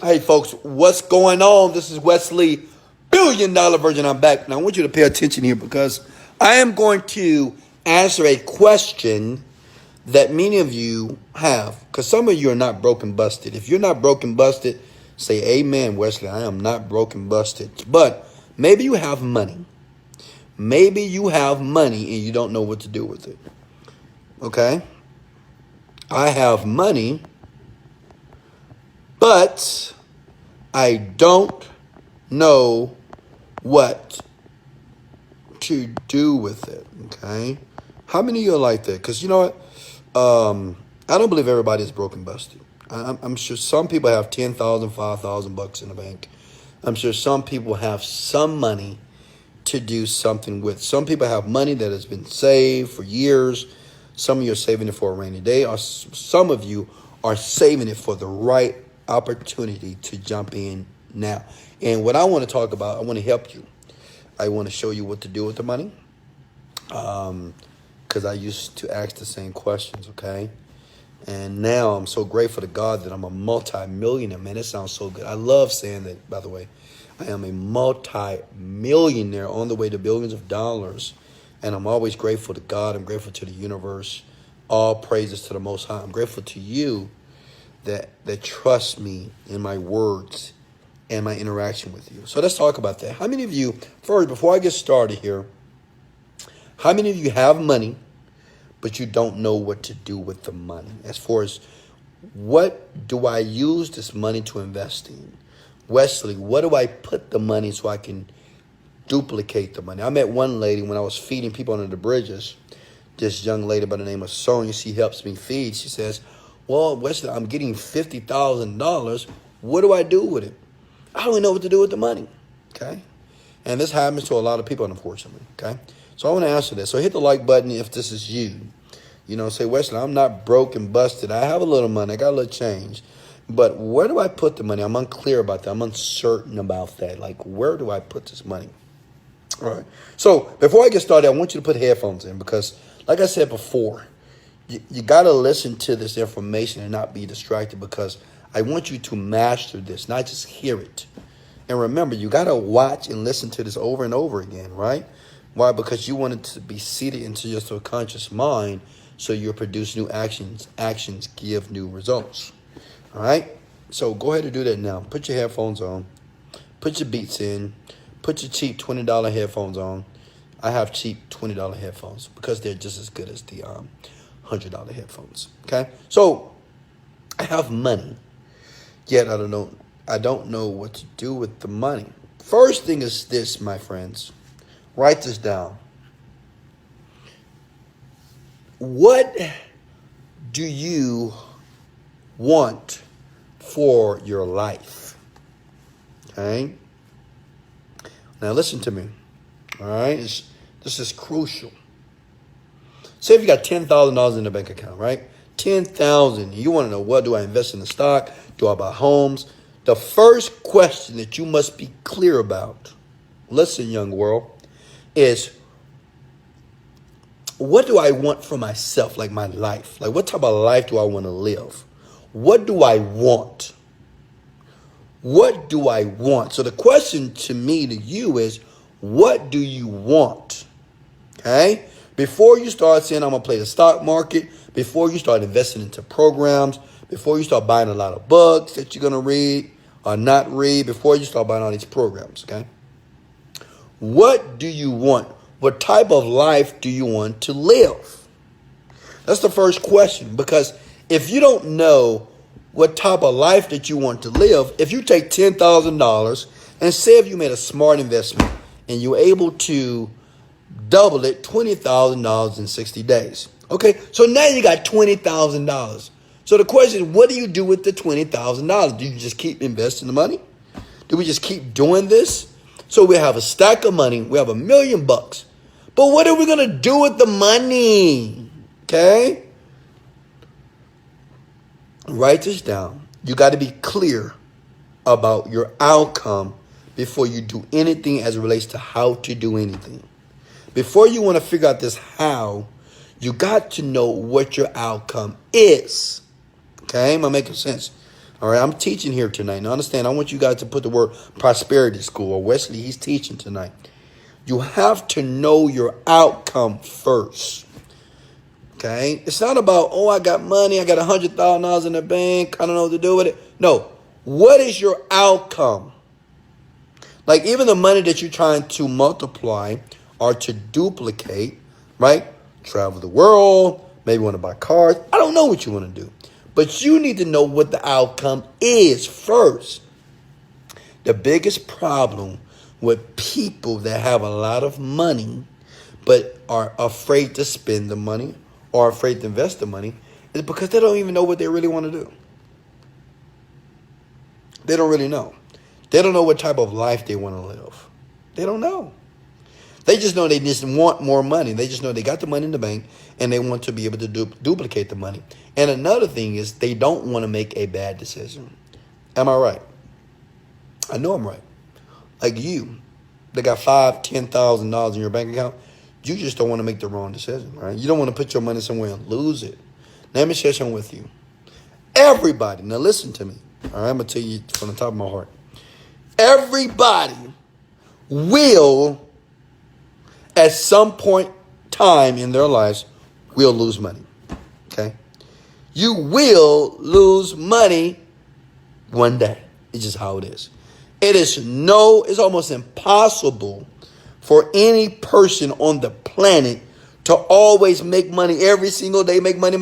Hey, folks, what's going on? This is Wesley Virgin. I'm back. Now, I want you to pay attention here because I am going to answer a question that many of you have. Because some of you are not broken busted. If you're not broken busted, say amen, Wesley. I am not broken busted. But maybe you have money. Maybe you have money and you don't know what to do with it. Okay? I have money, but I don't know what to do with it. Okay? How many of you are like that? Because you know what? I don't believe everybody is broken busted. I'm sure some people have 10,000, 5,000 bucks in the bank. I'm sure some people have some money to do something with. Some people have money that has been saved for years. Some of you are saving it for a rainy day, or some of you are saving it for the right opportunity to jump in now. And what I want to talk about, I want to help you. I want to show you what to do with the money. Because I used to ask the same questions, okay? And now I'm so grateful to God that I'm a multi-millionaire. Man, it sounds so good. I love saying that, by the way. I am a multi-millionaire on the way to billions of dollars. And I'm always grateful to God. I'm grateful to the universe. All praises to the Most High. I'm grateful to you that trust me in my words and my interaction with you. So let's talk about that. How many of you, first, before I get started here, how many of you have money, but you don't know what to do with the money? As far as what do I use this money to invest in? Wesley, what do I put the money so I can duplicate the money? I met one lady when I was feeding people under the bridges. This young lady by the name of Sonia, she helps me feed. She says, well, Wesley, I'm getting $50,000. What do I do with it? I don't know what to do with the money, okay? And this happens to a lot of people, unfortunately, okay? So I want to answer this. So hit the like button if this is you. You know, say, Wesley, I'm not broke and busted. I have a little money. I got a little change. But where do I put the money? I'm unclear about that. I'm uncertain about that. Like, where do I put this money? All right. So before I get started, I want you to put headphones in because, like I said before, you got to listen to this information and not be distracted because I want you to master this, not just hear it. And remember, you got to watch and listen to this over and over again, right? Why? Because you want it to be seated into your subconscious mind so you'll produce new actions. Actions give new results. All right? So go ahead and do that now. Put your headphones on. Put your beats in. Put your cheap $20 headphones on. I have cheap $20 headphones because they're just as good as the $100 headphones. Okay? So I have money, yet I don't know what to do with the money. First thing is this, my friends. Write this down. What do you want for your life? Okay? Now listen to me. All right? This is crucial. Say if you got $10,000 in the bank account, right? $10,000. You want to know, what do I invest in the stock? Do I buy homes? The first question that you must be clear about, listen, young world, is what do I want for myself, like my life? Like what type of life do I want to live? What do I want? What do I want? So the question to me, to you is, what do you want? Okay? Before you start saying, I'm going to play the stock market, before you start investing into programs, before you start buying a lot of books that you're going to read or not read, before you start buying all these programs, okay? What do you want? What type of life do you want to live? That's the first question, because if you don't know what type of life that you want to live, if you take $10,000 and say if you made a smart investment and you're able to double it, $20,000 in 60 days. Okay, so now you got $20,000. So the question is, what do you do with the $20,000? Do you just keep investing the money? Do we just keep doing this? So we have a stack of money. We have $1 million. But what are we going to do with the money? Okay? Write this down. You got to be clear about your outcome before you do anything as it relates to how to do anything. Before you want to figure out this how, you got to know what your outcome is. Okay? Am I making sense? All right, I'm teaching here tonight. Now understand, I want you guys to put the word prosperity school, or Wesley, he's teaching tonight. You have to know your outcome first. Okay? It's not about, oh, I got money, I got $100,000 in the bank, I don't know what to do with it. No. What is your outcome? Like even the money that you're trying to multiply or to duplicate, right? Travel the world, maybe want to buy cars. I don't know what you want to do. But you need to know what the outcome is first. The biggest problem with people that have a lot of money but are afraid to spend the money or afraid to invest the money is because they don't even know what they really want to do. They don't really know. They don't know what type of life they want to live. They don't know. They just know they just want more money. They just know they got the money in the bank and they want to be able to duplicate the money. And another thing is they don't want to make a bad decision. Am I right? I know I'm right. Like you, they got $5,000, $10,000 in your bank account. You just don't want to make the wrong decision, right? You don't want to put your money somewhere and lose it. Let me share something with you. Everybody, now listen to me. All right, I'm going to tell you from the top of my heart. Everybody will, at some point time in their lives, will lose money. Okay? You will lose money one day. It's just how it is. It's almost impossible for any person on the planet to always make money every single day, make money,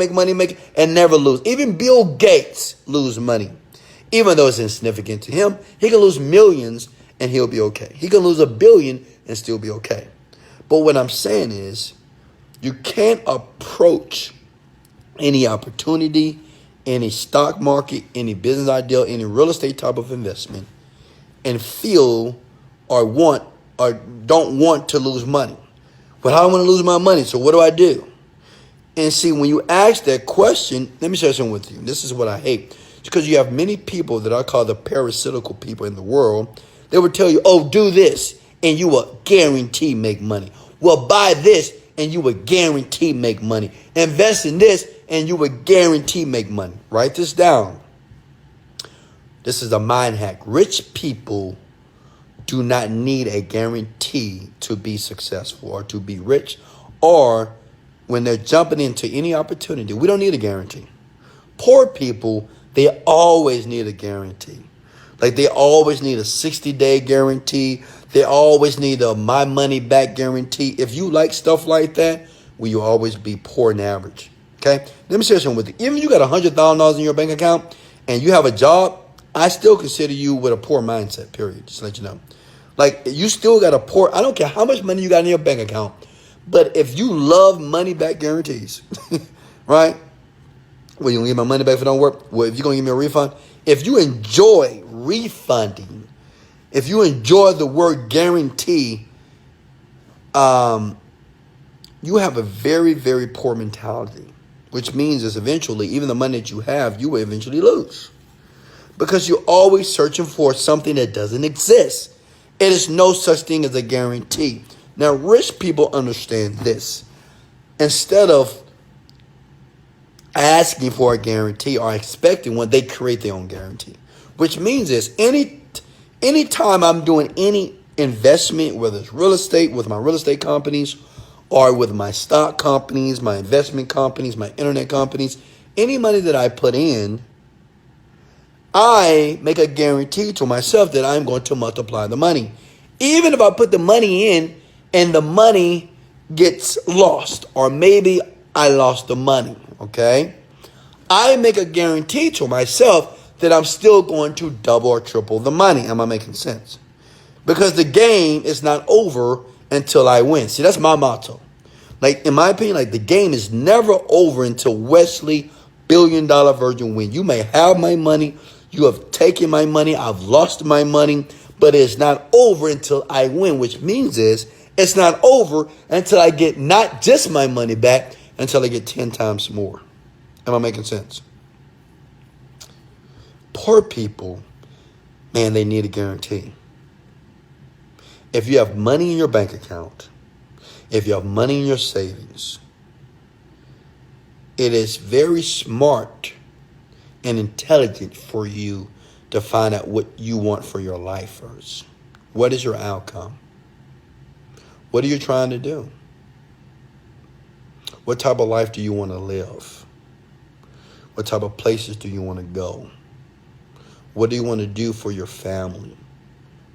and never lose. Even Bill Gates lose money. Even though it's insignificant to him, he can lose millions and he'll be okay. He can lose $1 billion and still be okay. But what I'm saying is, you can't approach any opportunity, any stock market, any business idea, any real estate type of investment and feel or want or don't want to lose money. But I don't want to lose my money, so what do I do? And see, when you ask that question, let me share something with you. This is what I hate. It's because you have many people that I call the parasitical people in the world. They would tell you, oh, do this, and you will guarantee make money. Well, buy this, and you will guarantee make money. Invest in this, and you will guarantee make money. Write this down. This is a mind hack. Rich people do not need a guarantee to be successful or to be rich, or when they're jumping into any opportunity, we don't need a guarantee. Poor people, they always need a guarantee. Like they always need a 60-day guarantee. They always need a my money back guarantee. If you like stuff like that, will you always be poor and average? Okay? Let me share something with you. Even if you got $100,000 in your bank account and you have a job, I still consider you with a poor mindset, period. Just to let you know. Like you still got a poor, I don't care how much money you got in your bank account, but if you love money back guarantees, right? Well, you gonna give my money back if it don't work? Well, if you're gonna give me a refund, if you enjoy refunding, if you enjoy the word guarantee, you have a very, very poor mentality, which means is eventually, even the money that you have, you will eventually lose. Because you're always searching for something that doesn't exist. It is no such thing as a guarantee. Now, rich people understand this. Instead of asking for a guarantee or expecting one, they create their own guarantee. Which means is any time I'm doing any investment, whether it's real estate with my real estate companies or with my stock companies, my investment companies, my internet companies, any money that I put in, I make a guarantee to myself that I'm going to multiply the money. Even if I put the money in and the money gets lost, or maybe I lost the money, okay? I make a guarantee to myself that I'm still going to double or triple the money. Am I making sense? Because the game is not over until I win. See, that's my motto. Like, in my opinion, like the game is never over until Wesley $1 billion Virgin win. You may have my money. You have taken my money. I've lost my money. But it's not over until I win, which means is it's not over until I get not just my money back, until I get 10 times more. Am I making sense? Poor people, man, they need a guarantee. If you have money in your bank account, if you have money in your savings, it is very smart and intelligent for you to find out what you want for your life first. What is your outcome? What are you trying to do? What type of life do you want to live? What type of places do you want to go? What do you want to do for your family?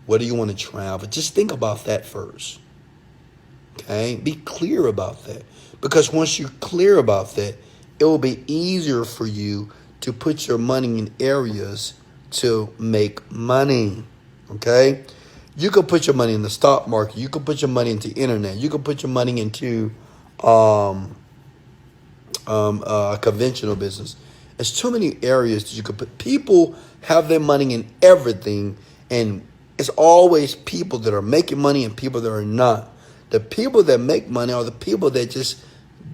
What do you want to travel? Just think about that first. Okay? Be clear about that. Because once you're clear about that, it will be easier for you to put your money in areas to make money. Okay? You could put your money in the stock market. You could put your money into internet. You could put your money into a conventional business. There's too many areas that you could put. People have their money in everything, and it's always people that are making money and people that are not. The people that make money are the people that just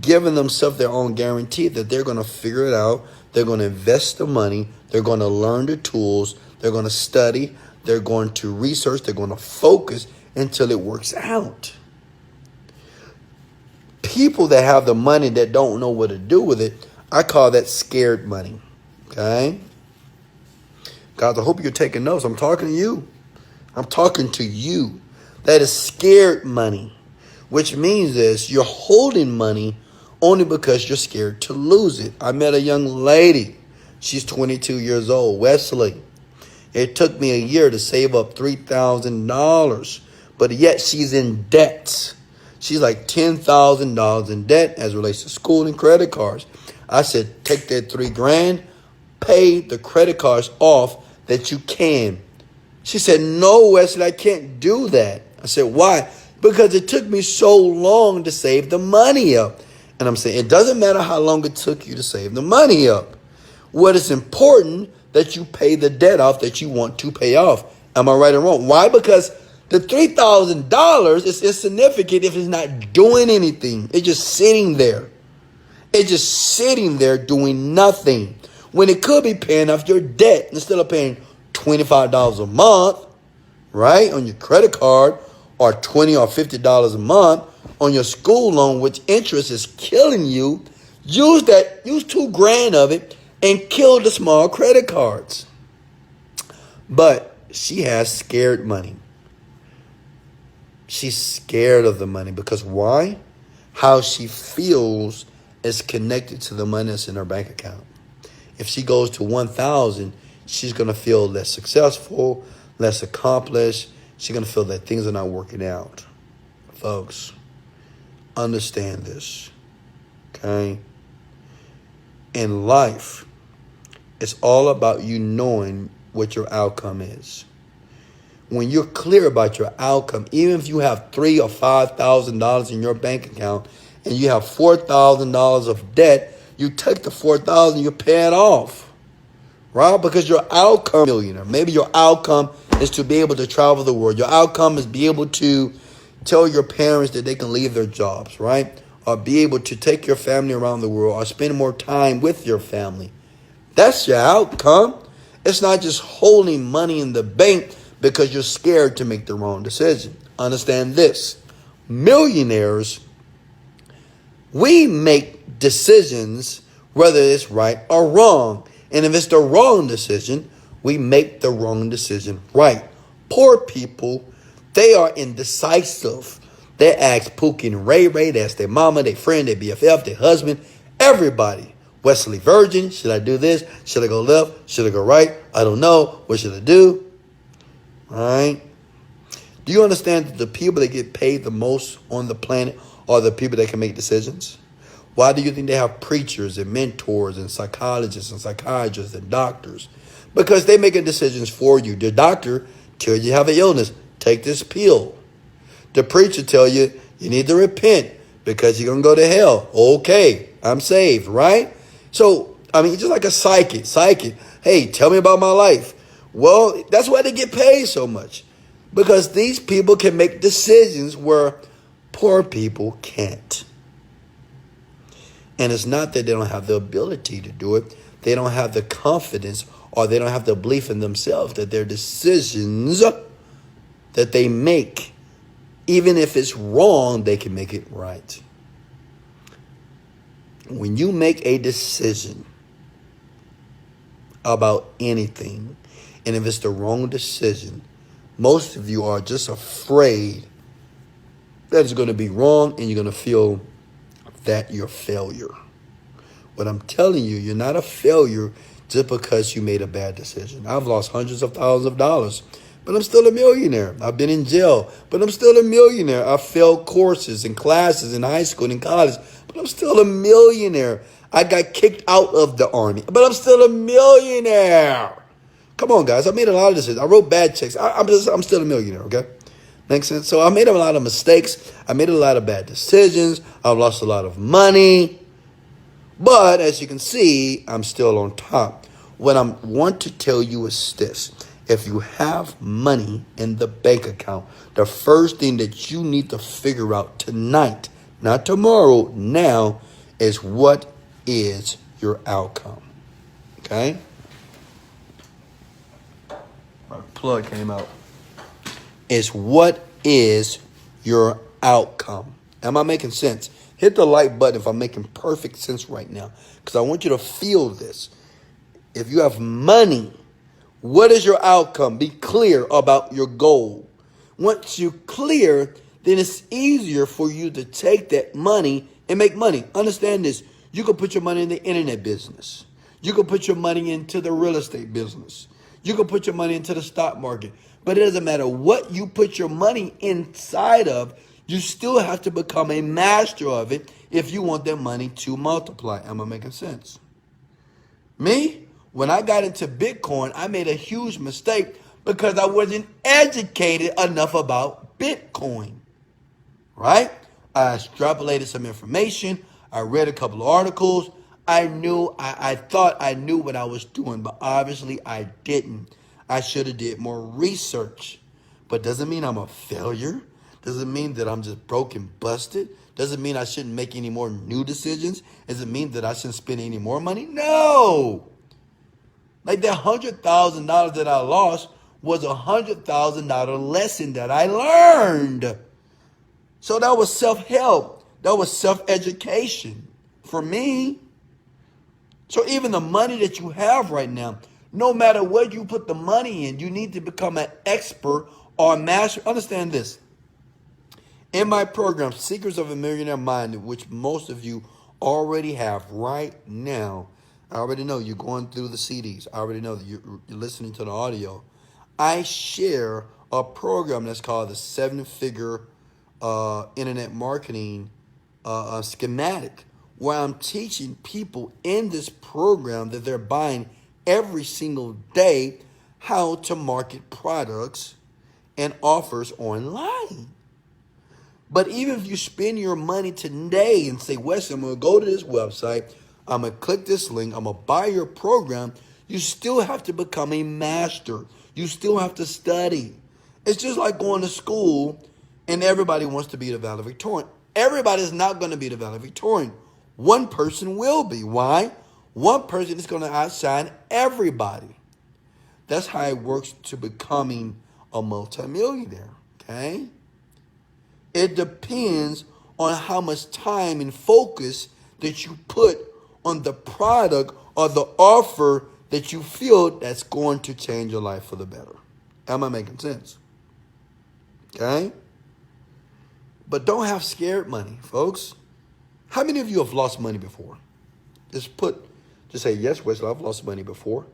giving themselves their own guarantee that they're going to figure it out. They're going to invest the money. They're going to learn the tools. They're going to study. They're going to research. They're going to focus until it works out. People that have the money that don't know what to do with it, I call that scared money. Okay? Guys, I hope you're taking notes. I'm talking to you. I'm talking to you. That is scared money, which means this: you're holding money only because you're scared to lose it. I met a young lady. She's 22 years old, Wesley. It took me a year to save up $3,000, but yet she's in debt. She's like $10,000 in debt as it relates to school and credit cards. I said, take that $3,000, pay the credit cards off that you can. She said, no, Wesley, I can't do that. I said, why? Because it took me so long to save the money up. And I'm saying, it doesn't matter how long it took you to save the money up. What is important that you pay the debt off that you want to pay off. Am I right or wrong? Why? Because the $3,000 is insignificant if it's not doing anything. It's just sitting there. It's just sitting there doing nothing. When it could be paying off your debt instead of paying $25 a month, right, on your credit card, or $20 or $50 a month on your school loan, which interest is killing you. Use $2,000 of it and kill the small credit cards. But she has scared money. She's scared of the money because why? How she feels is connected to the money that's in her bank account. If she goes to 1,000, she's going to feel less successful, less accomplished. She's going to feel that things are not working out. Folks, understand this, okay? In life, it's all about you knowing what your outcome is. When you're clear about your outcome, even if you have $3,000 or $5,000 in your bank account and you have $4,000 of debt, you take the $4,000, you pay it off, right? Because your outcome, millionaire. Maybe your outcome is to be able to travel the world. Your outcome is be able to tell your parents that they can leave their jobs, right? Or be able to take your family around the world or spend more time with your family. That's your outcome. It's not just holding money in the bank because you're scared to make the wrong decision. Understand this. Millionaires, we make decisions whether it's right or wrong. And if it's the wrong decision, we make the wrong decision right. Poor people, they are indecisive. They ask Pookie and Ray Ray, they ask their mama, their friend, their BFF, their husband, everybody. Wesley Virgin, should I do this? Should I go left? Should I go right? I don't know. What should I do? All right. Do you understand that the people that get paid the most on the planet are the people that can make decisions? Why do you think they have preachers and mentors and psychologists and psychiatrists and doctors? Because they making decisions for you. The doctor tells you have an illness. Take this pill. The preacher tell you you need to repent because you're going to go to hell. Okay, I'm saved, right? So, I mean, just like a psychic. Hey, tell me about my life. Well, that's why they get paid so much. Because these people can make decisions where poor people can't. And it's not that they don't have the ability to do it. They don't have the confidence or they don't have the belief in themselves that their decisions that they make, even if it's wrong, they can make it right. When you make a decision about anything. And if it's the wrong decision, most of you are just afraid that it's going to be wrong and you're going to feel that you're a failure. But I'm telling you, you're not a failure just because you made a bad decision. I've lost hundreds of thousands of dollars, but I'm still a millionaire. I've been in jail, but I'm still a millionaire. I failed courses and classes in high school and in college, but I'm still a millionaire. I got kicked out of the army, but I'm still a millionaire. Come on, guys. I made a lot of decisions. I wrote bad checks. I'm still a millionaire, okay? Makes sense? So I made a lot of mistakes. I made a lot of bad decisions. I've lost a lot of money. But as you can see, I'm still on top. What I want to tell you is this. If you have money in the bank account, the first thing that you need to figure out tonight, not tomorrow, now, is what is your outcome. Okay? My plug came out. Is what is your outcome? Am I making sense? Hit the like button if I'm making perfect sense right now, because I want you to feel this. If you have money, what is your outcome? Be clear about your goal. Once you're clear, then it's easier for you to take that money and make money. Understand this. You can put your money in the internet business. You can put your money into the real estate business. You can put your money into the stock market. But it doesn't matter what you put your money inside of, you still have to become a master of it if you want that money to multiply. Am I making sense? Me, when I got into Bitcoin, I made a huge mistake because I wasn't educated enough about Bitcoin. Right? I extrapolated some information. I read a couple of articles. I thought I knew what I was doing, but obviously I didn't. I should have did more research. But doesn't mean I'm a failure. Doesn't mean that I'm just broke and busted. Doesn't mean I shouldn't make any more new decisions. Doesn't mean that I shouldn't spend any more money. No. Like that $100,000 that I lost was a $100,000 lesson that I learned. So that was self-help. That was self-education for me. So even the money that you have right now, no matter what you put the money in, you need to become an expert or a master. Understand this. In my program, Secrets of a Millionaire Mind, which most of you already have right now, I already know you're going through the CDs. I already know that you're listening to the audio. I share a program that's called the 7-Figure Internet Marketing Schematic, where I'm teaching people in this program that they're buying every single day how to market products and offers online. But even if you spend your money today and say, Wesley, I'm going to go to this website, I'm going to click this link, I'm going to buy your program, you still have to become a master. You still have to study. It's just like going to school and everybody wants to be the valedictorian. Everybody's not going to be the valedictorian. One person will be. Why? One person is going to outshine everybody. That's how it works to becoming a multimillionaire, okay? It depends on how much time and focus that you put on the product or the offer that you feel that's going to change your life for the better. Am I making sense? Okay? But don't have scared money, folks. How many of you have lost money before? Just say, yes, Wesley, I've lost money before.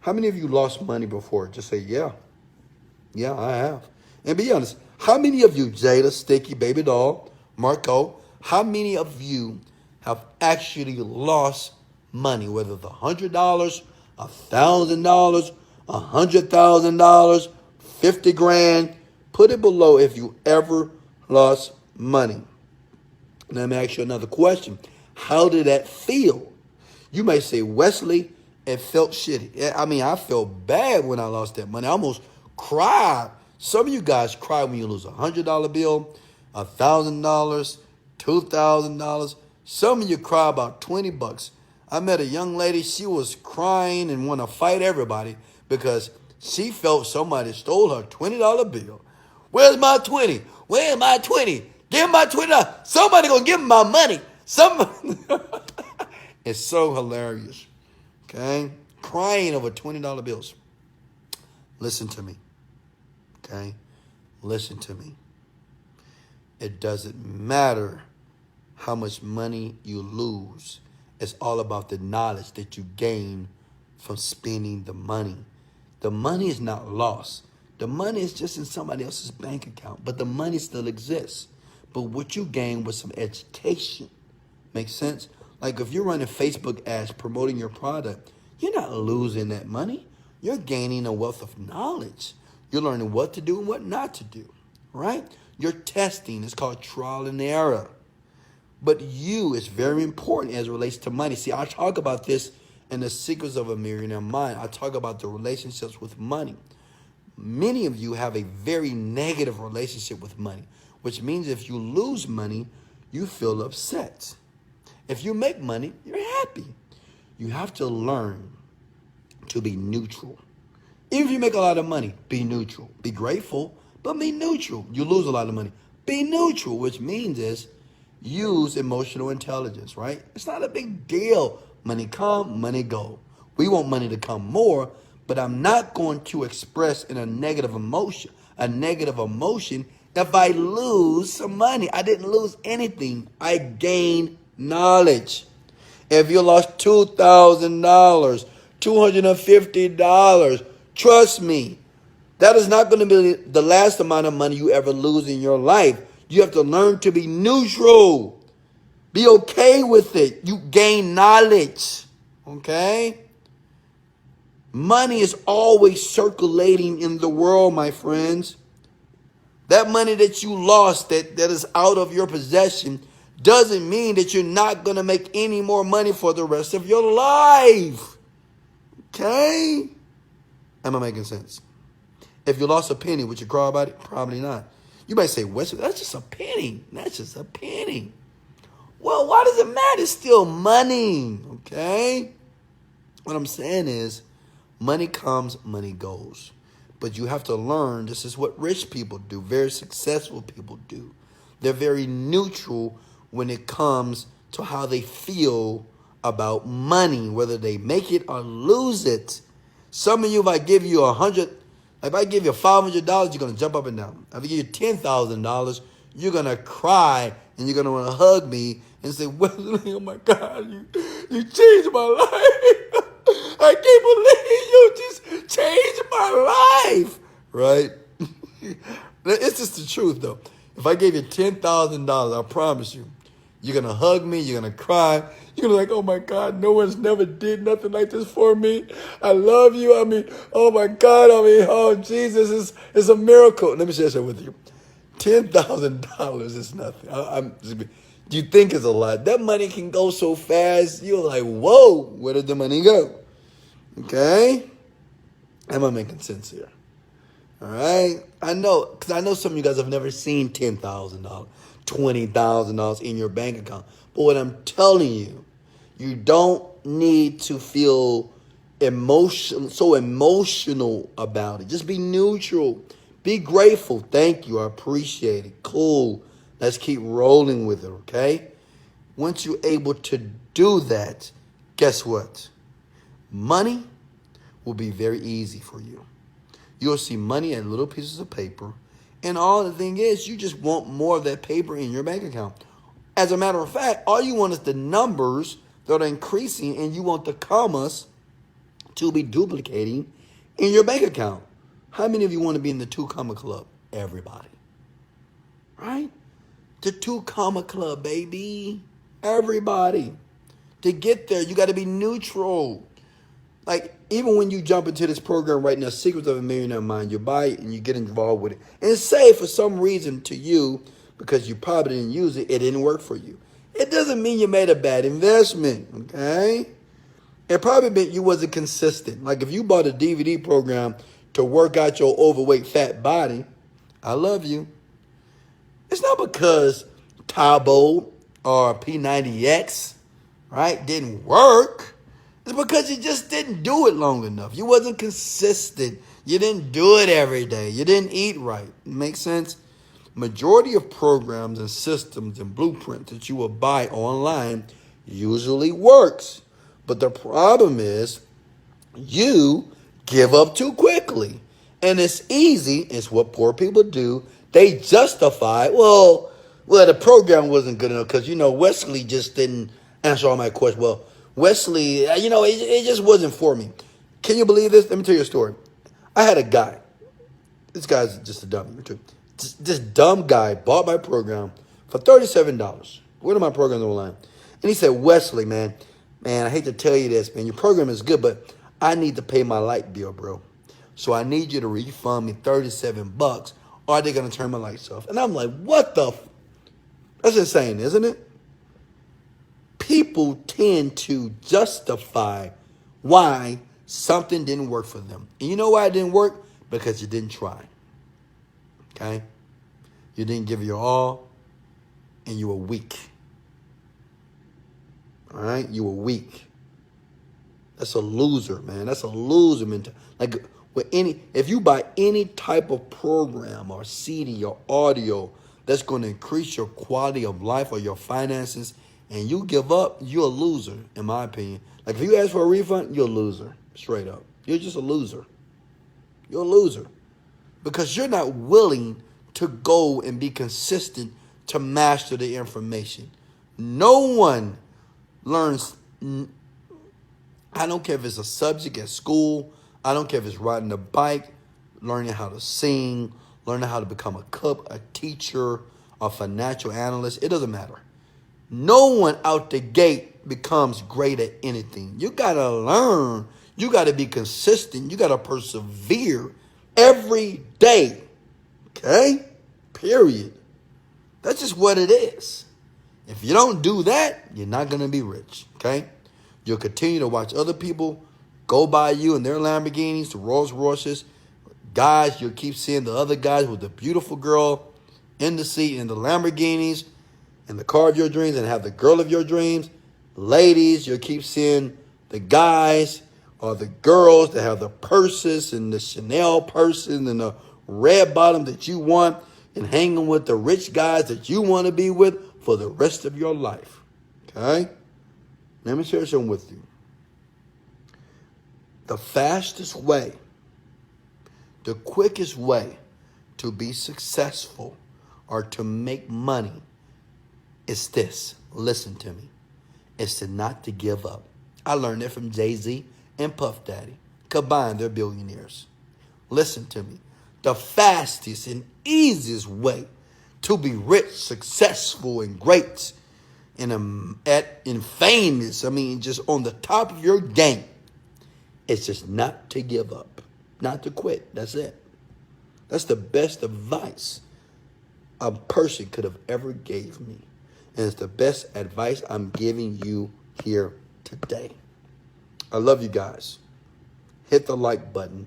How many of you lost money before? Just say, yeah. Yeah, I have. And be honest, how many of you, Jada, Sticky, Baby Doll, Marco, how many of you have actually lost money, whether it's $100, $1,000, $100,000, 50 grand? Put it below if you ever lost money. Let me ask you another question. How did that feel? You may say, Wesley, it felt shitty. I mean, I felt bad when I lost that money. I almost cried. Some of you guys cry when you lose a $100 bill, $1,000, $2,000. Some of you cry about $20. I met a young lady. She was crying and want to fight everybody because she felt somebody stole her $20 bill. Where's my 20? Where's my 20? Give my $20. Somebody gonna give me my money. Somebody. It's so hilarious. Okay? crying over $20 bills. Listen to me, okay? Listen to me. It doesn't matter how much money you lose. It's all about the knowledge that you gain from spending the money. The money is not lost. The money is just in somebody else's bank account, but the money still exists. But what you gain was some education. Make sense? Like if you're running Facebook ads promoting your product, you're not losing that money. You're gaining a wealth of knowledge. You're learning what to do and what not to do, right? You're testing. It's called trial and error. But you is very important as it relates to money. See, I talk about this in the Secrets of a Millionaire Mind. I talk about the relationships with money. Many of you have a very negative relationship with money, which means if you lose money, you feel upset. If you make money, you're happy. You have to learn to be neutral. Even if you make a lot of money, be neutral. Be grateful, but be neutral. You lose a lot of money. Be neutral, which means is use emotional intelligence, right? It's not a big deal. Money come, money go. We want money to come more, but I'm not going to express in a negative emotion if I lose some money. I didn't lose anything. I gained knowledge. If you lost $2,000, $250, trust me, that is not going to be the last amount of money you ever lose in your life. You have to learn to be neutral. Be okay with it. You gain knowledge. Okay? Money is always circulating in the world, my friends. That money that you lost that is out of your possession doesn't mean that you're not going to make any more money for the rest of your life. Okay? Am I making sense? If you lost a penny, would you cry about it? Probably not. You might say, Wesley, that's just a penny. That's just a penny. Well, why does it matter? It's still money. Okay? What I'm saying is, money comes, money goes. But you have to learn, this is what rich people do, very successful people do. They're very neutral when it comes to how they feel about money, whether they make it or lose it. Some of you, if I give you $500, you're going to jump up and down. If I give you $10,000, you're going to cry and you're going to want to hug me and say, Wesley, oh my God, you changed my life. I can't believe you just changed my life. Right? It's just the truth, though. If I gave you $10,000, I promise you, you're going to hug me, you're going to cry. You're going to be like, oh my God, no one's never did nothing like this for me. I love you. I mean, oh my God. I mean, oh Jesus, it's a miracle. Let me share something with you. $10,000 is nothing. Do you think it's a lot? That money can go so fast. You're like, whoa, where did the money go? Okay? Am I making sense here? All right? I know, because I know some of you guys have never seen $10,000, $20,000 in your bank account. But what I'm telling you, you don't need to feel so emotional about it. Just be neutral. Be grateful. Thank you. I appreciate it. Cool. Let's keep rolling with it, okay? Once you're able to do that, guess what? Money will be very easy for you. You'll see money in little pieces of paper. And all the thing is, you just want more of that paper in your bank account. As a matter of fact, all you want is the numbers that are increasing, and you want the commas to be duplicating in your bank account. How many of you want to be in the 2 comma club? Everybody. Right? The 2 comma club, baby. Everybody. To get there, you got to be neutral. Like, even when you jump into this program right now, Secrets of a Millionaire Mind, you buy it and you get involved with it. And say for some reason to you, because you probably didn't use it, it didn't work for you. It doesn't mean you made a bad investment, okay? It probably meant you wasn't consistent. Like if you bought a DVD program to work out your overweight fat body, I love you. It's not because Tabo or P90X, right, didn't work. It's because you just didn't do it long enough. You wasn't consistent. You didn't do it every day. You didn't eat right. Make sense? Majority of programs and systems and blueprints that you will buy online usually works. But the problem is You give up too quickly. And it's easy. It's what poor people do. They justify, well, the program wasn't good enough because, Wesley just didn't answer all my questions. Well, Wesley, it just wasn't for me. Can you believe this? Let me tell you a story. I had a guy. This guy's just a dummy. This dumb guy bought my program for $37. One of my programs online. And he said, Wesley, man, I hate to tell you this, man. Your program is good, but I need to pay my light bill, bro. So I need you to refund me $37 or they're going to turn my lights off. And I'm like, what the? That's insane, isn't it? People tend to justify why something didn't work for them. And you know why it didn't work? Because you didn't try. Okay? You didn't give your all and you were weak. All right? You were weak. That's a loser, man. That's a loser mentality. Like if you buy any type of program or CD or audio that's going to increase your quality of life or your finances and you give up, you're a loser, in my opinion. Like if you ask for a refund, you're a loser, straight up. You're just a loser. You're a loser because you're not willing to go and be consistent to master the information. No one learns. I don't care if it's a subject at school. I don't care if it's riding a bike, learning how to sing, learning how to become a cook, a teacher, a financial analyst. It doesn't matter. No one out the gate becomes great at anything. You got to learn. You got to be consistent. You got to persevere every day. Okay? Period. That's just what it is. If you don't do that, you're not going to be rich. Okay? You'll continue to watch other people go by you in their Lamborghinis, the Rolls Royces. Guys, you'll keep seeing the other guys with the beautiful girl in the seat in the Lamborghinis and the car of your dreams and have the girl of your dreams. Ladies, you'll keep seeing the guys or the girls that have the purses and the Chanel purses and the red bottom that you want and hanging with the rich guys that you want to be with for the rest of your life. Okay? Let me share something with you. The fastest way, the quickest way to be successful or to make money is this. Listen to me. It's to not to give up. I learned it from Jay-Z and Puff Daddy. Combined, they're billionaires. Listen to me. The fastest and easiest way to be rich, successful, and great and famous, just on the top of your game, it's just not to give up, not to quit. That's it. That's the best advice a person could have ever gave me. And it's the best advice I'm giving you here today. I love you guys. Hit the like button.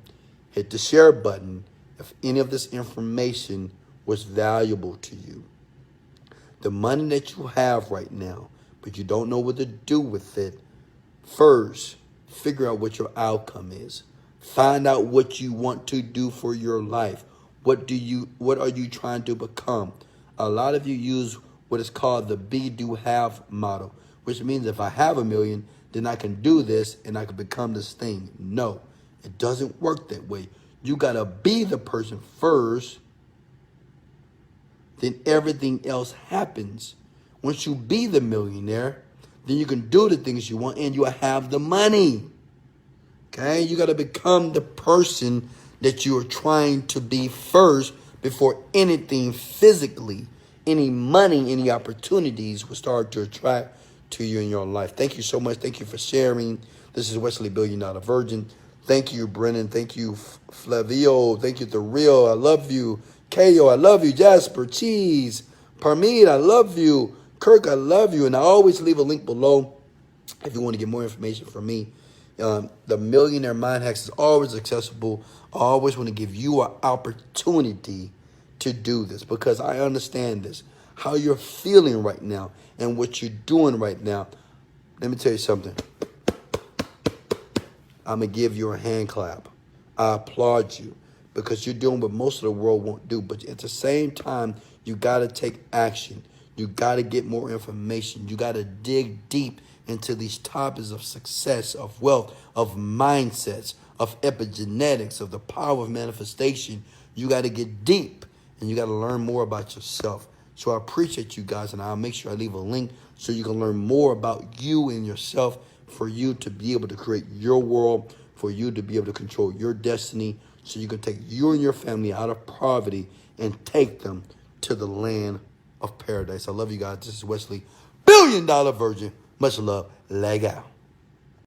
Hit the share button if any of this information was valuable to you. The money that you have right now, but you don't know what to do with it, first, figure out what your outcome is. Find out what you want to do for your life. What are you trying to become? A lot of you use what is called the be, do, have model, which means if I have $1 million, then I can do this and I can become this thing. No, it doesn't work that way. You got to be the person first, then everything else happens. Once you be the millionaire, then you can do the things you want and you have the money. Okay? You got to become the person that you are trying to be first before anything physically, any money, any opportunities will start to attract to you in your life. Thank you so much. Thank you for sharing. This is Wesley Virgin. Thank you, Brennan. Thank you, Flavio. Thank you, The Real. I love you. Kayo, I love you. Jasper, Cheese, Parmeet, I love you. Kirk, I love you. And I always leave a link below if you want to get more information from me. The Millionaire Mind Hacks is always accessible. I always want to give you an opportunity to do this because I understand this, how you're feeling right now and what you're doing right now. Let me tell you something. I'm going to give you a hand clap. I applaud you because you're doing what most of the world won't do. But at the same time, you got to take action. You got to get more information. You got to dig deep into these topics of success, of wealth, of mindsets, of epigenetics, of the power of manifestation, you got to get deep and you got to learn more about yourself. So I appreciate you guys, and I'll make sure I leave a link so you can learn more about you and yourself, for you to be able to create your world, for you to be able to control your destiny, so you can take you and your family out of poverty and take them to the land of paradise. I love you guys. This is Wesley, $1 Billion Virgin. Much love. Leg out.